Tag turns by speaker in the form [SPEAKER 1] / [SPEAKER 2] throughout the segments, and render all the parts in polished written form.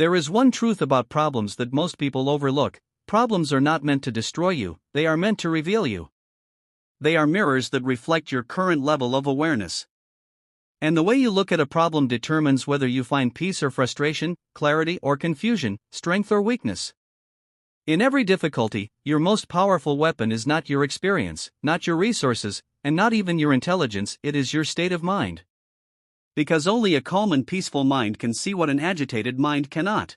[SPEAKER 1] There is one truth about problems that most people overlook: problems are not meant to destroy you, they are meant to reveal you. They are mirrors that reflect your current level of awareness. And the way you look at a problem determines whether you find peace or frustration, clarity or confusion, strength or weakness. In every difficulty, your most powerful weapon is not your experience, not your resources, and not even your intelligence, it is your state of mind. Because only a calm and peaceful mind can see what an agitated mind cannot.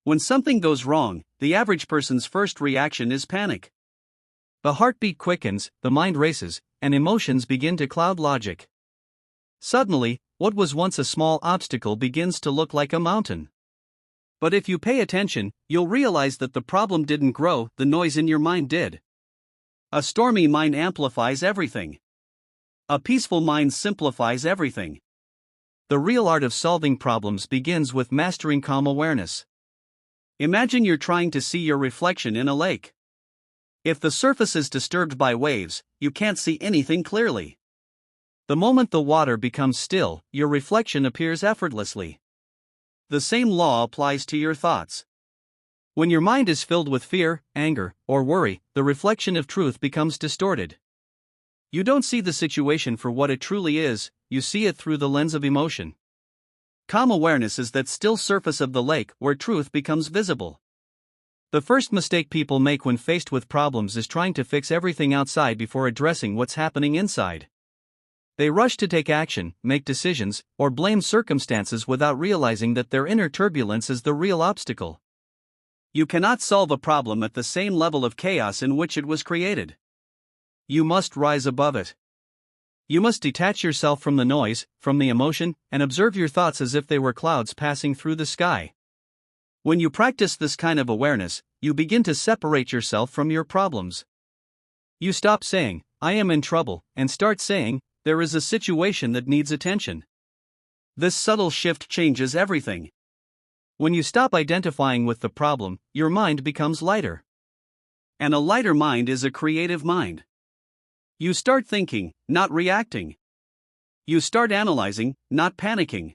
[SPEAKER 1] When something goes wrong, the average person's first reaction is panic. The heartbeat quickens, the mind races, and emotions begin to cloud logic. Suddenly, what was once a small obstacle begins to look like a mountain. But if you pay attention, you'll realize that the problem didn't grow, the noise in your mind did. A stormy mind amplifies everything. A peaceful mind simplifies everything. The real art of solving problems begins with mastering calm awareness. Imagine you're trying to see your reflection in a lake. If the surface is disturbed by waves, you can't see anything clearly. The moment the water becomes still, your reflection appears effortlessly. The same law applies to your thoughts. When your mind is filled with fear, anger, or worry, the reflection of truth becomes distorted. You don't see the situation for what it truly is, you see it through the lens of emotion. Calm awareness is that still surface of the lake where truth becomes visible. The first mistake people make when faced with problems is trying to fix everything outside before addressing what's happening inside. They rush to take action, make decisions, or blame circumstances without realizing that their inner turbulence is the real obstacle. You cannot solve a problem at the same level of chaos in which it was created. You must rise above it. You must detach yourself from the noise, from the emotion, and observe your thoughts as if they were clouds passing through the sky. When you practice this kind of awareness, you begin to separate yourself from your problems. You stop saying, "I am in trouble," and start saying, "There is a situation that needs attention." This subtle shift changes everything. When you stop identifying with the problem, your mind becomes lighter. And a lighter mind is a creative mind. You start thinking, not reacting. You start analyzing, not panicking.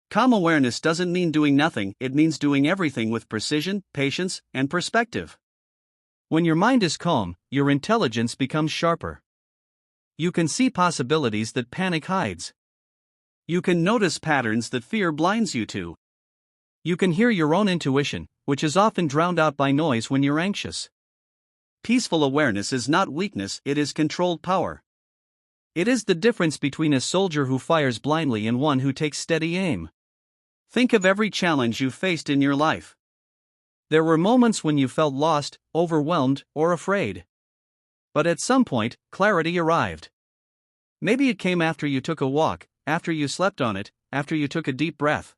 [SPEAKER 1] Calm awareness doesn't mean doing nothing, it means doing everything with precision, patience, and perspective. When your mind is calm, your intelligence becomes sharper. You can see possibilities that panic hides. You can notice patterns that fear blinds you to. You can hear your own intuition, which is often drowned out by noise when you're anxious. Peaceful awareness is not weakness, it is controlled power. It is the difference between a soldier who fires blindly and one who takes steady aim. Think of every challenge you faced in your life. There were moments when you felt lost, overwhelmed, or afraid. But at some point, clarity arrived. Maybe it came after you took a walk, after you slept on it, after you took a deep breath.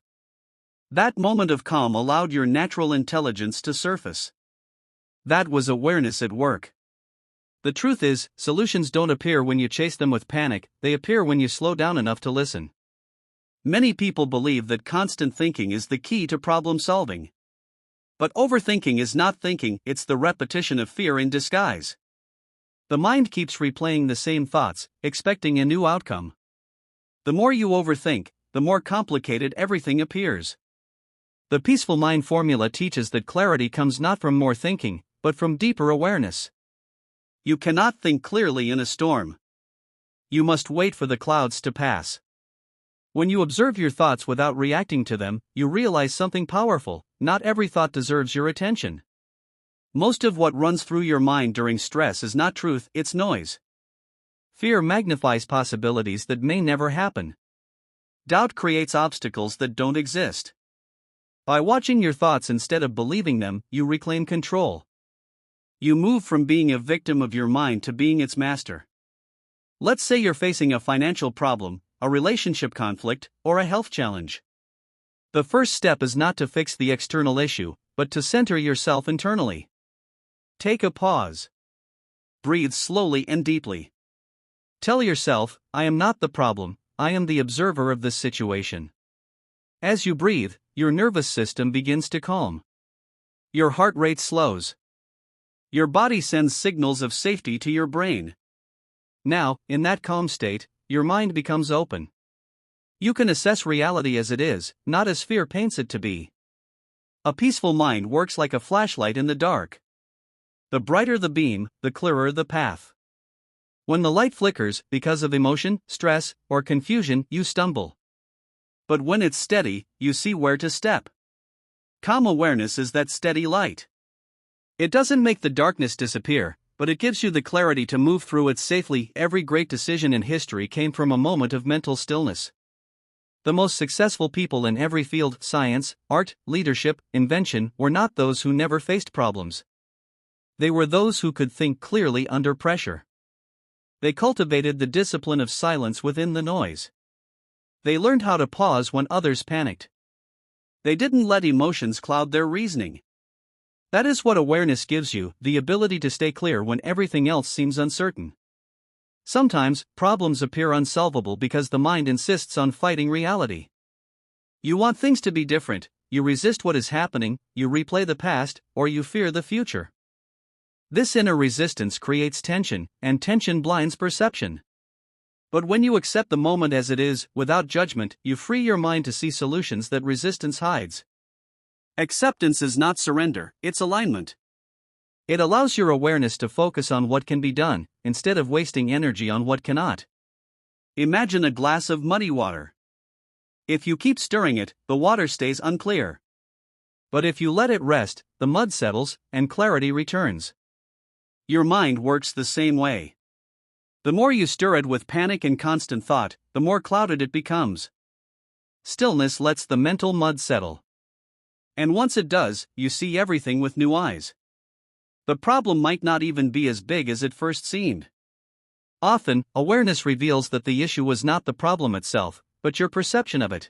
[SPEAKER 1] That moment of calm allowed your natural intelligence to surface. That was awareness at work. The truth is, solutions don't appear when you chase them with panic, they appear when you slow down enough to listen. Many people believe that constant thinking is the key to problem solving. But overthinking is not thinking, it's the repetition of fear in disguise. The mind keeps replaying the same thoughts, expecting a new outcome. The more you overthink, the more complicated everything appears. The Peaceful Mind formula teaches that clarity comes not from more thinking, but from deeper awareness. You cannot think clearly in a storm. You must wait for the clouds to pass. When you observe your thoughts without reacting to them, you realize something powerful: not every thought deserves your attention. Most of what runs through your mind during stress is not truth, it's noise. Fear magnifies possibilities that may never happen. Doubt creates obstacles that don't exist. By watching your thoughts instead of believing them, you reclaim control. You move from being a victim of your mind to being its master. Let's say you're facing a financial problem, a relationship conflict, or a health challenge. The first step is not to fix the external issue, but to center yourself internally. Take a pause. Breathe slowly and deeply. Tell yourself, "I am not the problem, I am the observer of this situation." As you breathe, your nervous system begins to calm. Your heart rate slows. Your body sends signals of safety to your brain. Now, in that calm state, your mind becomes open. You can assess reality as it is, not as fear paints it to be. A peaceful mind works like a flashlight in the dark. The brighter the beam, the clearer the path. When the light flickers, because of emotion, stress, or confusion, you stumble. But when it's steady, you see where to step. Calm awareness is that steady light. It doesn't make the darkness disappear, but it gives you the clarity to move through it safely. Every great decision in history came from a moment of mental stillness. The most successful people in every field, science, art, leadership, invention, were not those who never faced problems. They were those who could think clearly under pressure. They cultivated the discipline of silence within the noise. They learned how to pause when others panicked. They didn't let emotions cloud their reasoning. That is what awareness gives you, the ability to stay clear when everything else seems uncertain. Sometimes, problems appear unsolvable because the mind insists on fighting reality. You want things to be different, you resist what is happening, you replay the past, or you fear the future. This inner resistance creates tension, and tension blinds perception. But when you accept the moment as it is, without judgment, you free your mind to see solutions that resistance hides. Acceptance is not surrender, it's alignment. It allows your awareness to focus on what can be done, instead of wasting energy on what cannot. Imagine a glass of muddy water. If you keep stirring it, the water stays unclear. But if you let it rest, the mud settles, and clarity returns. Your mind works the same way. The more you stir it with panic and constant thought, the more clouded it becomes. Stillness lets the mental mud settle. And once it does, you see everything with new eyes. The problem might not even be as big as it first seemed. Often, awareness reveals that the issue was not the problem itself, but your perception of it.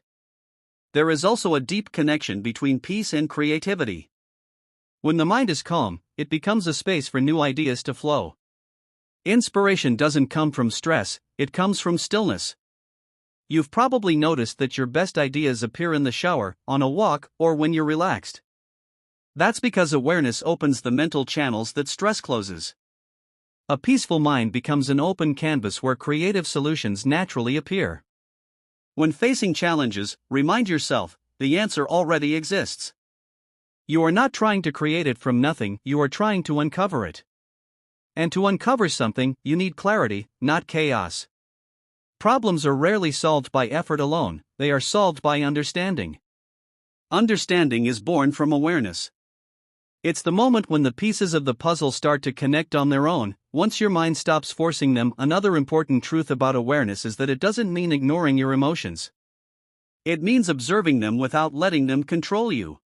[SPEAKER 1] There is also a deep connection between peace and creativity. When the mind is calm, it becomes a space for new ideas to flow. Inspiration doesn't come from stress, it comes from stillness. You've probably noticed that your best ideas appear in the shower, on a walk, or when you're relaxed. That's because awareness opens the mental channels that stress closes. A peaceful mind becomes an open canvas where creative solutions naturally appear. When facing challenges, remind yourself, the answer already exists. You are not trying to create it from nothing, you are trying to uncover it. And to uncover something, you need clarity, not chaos. Problems are rarely solved by effort alone, they are solved by understanding. Understanding is born from awareness. It's the moment when the pieces of the puzzle start to connect on their own, once your mind stops forcing them. Another important truth about awareness is that it doesn't mean ignoring your emotions. It means observing them without letting them control you.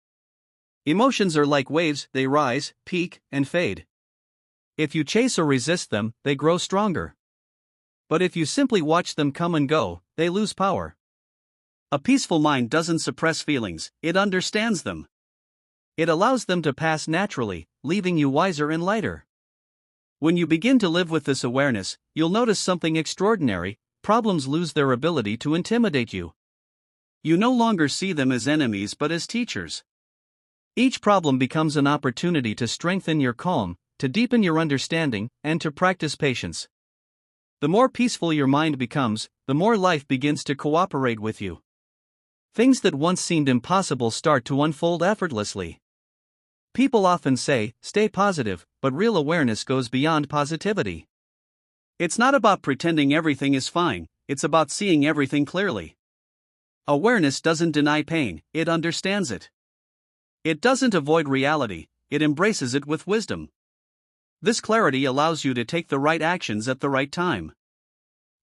[SPEAKER 1] Emotions are like waves, they rise, peak, and fade. If you chase or resist them, they grow stronger. But if you simply watch them come and go, they lose power. A peaceful mind doesn't suppress feelings, it understands them. It allows them to pass naturally, leaving you wiser and lighter. When you begin to live with this awareness, you'll notice something extraordinary: problems lose their ability to intimidate you. You no longer see them as enemies but as teachers. Each problem becomes an opportunity to strengthen your calm, to deepen your understanding, and to practice patience. The more peaceful your mind becomes, the more life begins to cooperate with you. Things that once seemed impossible start to unfold effortlessly. People often say, stay positive, but real awareness goes beyond positivity. It's not about pretending everything is fine, it's about seeing everything clearly. Awareness doesn't deny pain, it understands it. It doesn't avoid reality, it embraces it with wisdom. This clarity allows you to take the right actions at the right time.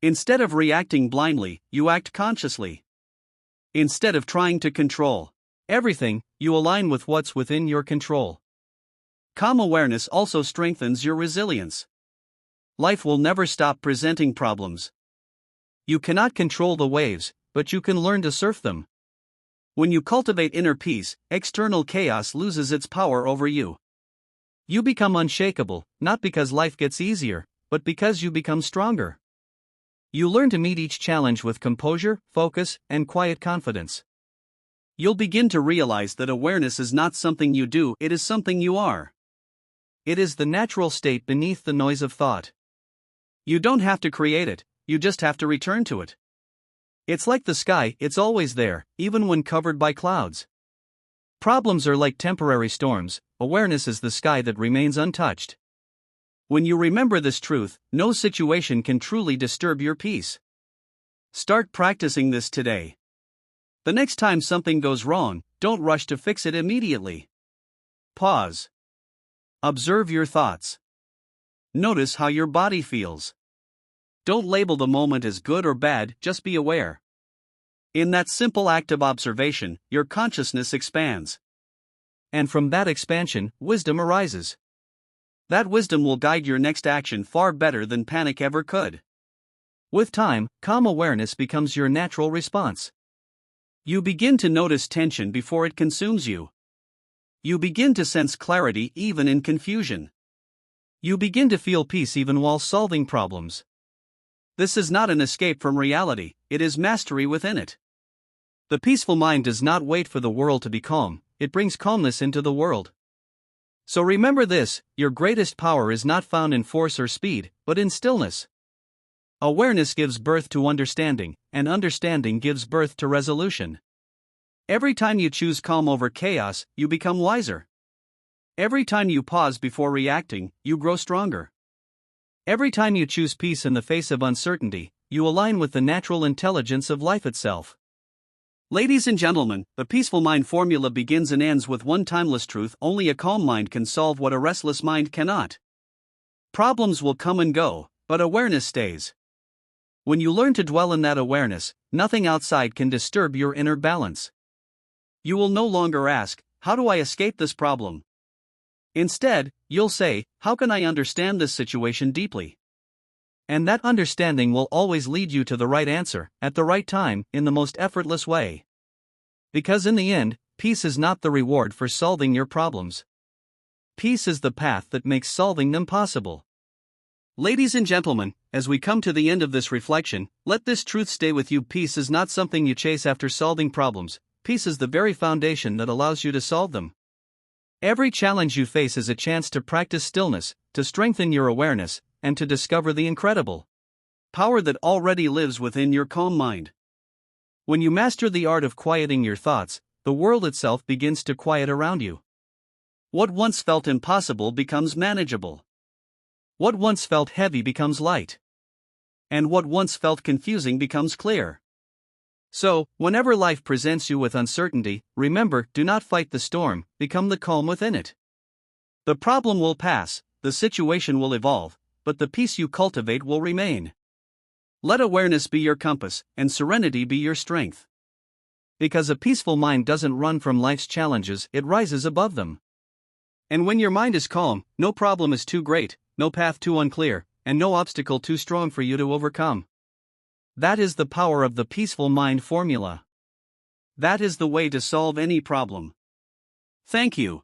[SPEAKER 1] Instead of reacting blindly, you act consciously. Instead of trying to control everything, you align with what's within your control. Calm awareness also strengthens your resilience. Life will never stop presenting problems. You cannot control the waves, but you can learn to surf them. When you cultivate inner peace, external chaos loses its power over you. You become unshakable, not because life gets easier, but because you become stronger. You learn to meet each challenge with composure, focus, and quiet confidence. You'll begin to realize that awareness is not something you do, it is something you are. It is the natural state beneath the noise of thought. You don't have to create it, you just have to return to it. It's like the sky, it's always there, even when covered by clouds. Problems are like temporary storms, awareness is the sky that remains untouched. When you remember this truth, no situation can truly disturb your peace. Start practicing this today. The next time something goes wrong, don't rush to fix it immediately. Pause. Observe your thoughts. Notice how your body feels. Don't label the moment as good or bad, just be aware. In that simple act of observation, your consciousness expands. And from that expansion, wisdom arises. That wisdom will guide your next action far better than panic ever could. With time, calm awareness becomes your natural response. You begin to notice tension before it consumes you. You begin to sense clarity even in confusion. You begin to feel peace even while solving problems. This is not an escape from reality, it is mastery within it. The peaceful mind does not wait for the world to be calm, it brings calmness into the world. So remember this, your greatest power is not found in force or speed, but in stillness. Awareness gives birth to understanding, and understanding gives birth to resolution. Every time you choose calm over chaos, you become wiser. Every time you pause before reacting, you grow stronger. Every time you choose peace in the face of uncertainty, you align with the natural intelligence of life itself. Ladies and gentlemen, the peaceful mind formula begins and ends with one timeless truth: only a calm mind can solve what a restless mind cannot. Problems will come and go, but awareness stays. When you learn to dwell in that awareness, nothing outside can disturb your inner balance. You will no longer ask, "How do I escape this problem?" Instead, you'll say, "How can I understand this situation deeply?" And that understanding will always lead you to the right answer, at the right time, in the most effortless way. Because in the end, peace is not the reward for solving your problems. Peace is the path that makes solving them possible. Ladies and gentlemen, as we come to the end of this reflection, let this truth stay with you: peace is not something you chase after solving problems, peace is the very foundation that allows you to solve them. Every challenge you face is a chance to practice stillness, to strengthen your awareness, and to discover the incredible power that already lives within your calm mind. When you master the art of quieting your thoughts, the world itself begins to quiet around you. What once felt impossible becomes manageable. What once felt heavy becomes light. And what once felt confusing becomes clear. So, whenever life presents you with uncertainty, remember, do not fight the storm, become the calm within it. The problem will pass, the situation will evolve, but the peace you cultivate will remain. Let awareness be your compass, and serenity be your strength. Because a peaceful mind doesn't run from life's challenges, it rises above them. And when your mind is calm, no problem is too great, no path too unclear, and no obstacle too strong for you to overcome. That is the power of the peaceful mind formula. That is the way to solve any problem. Thank you.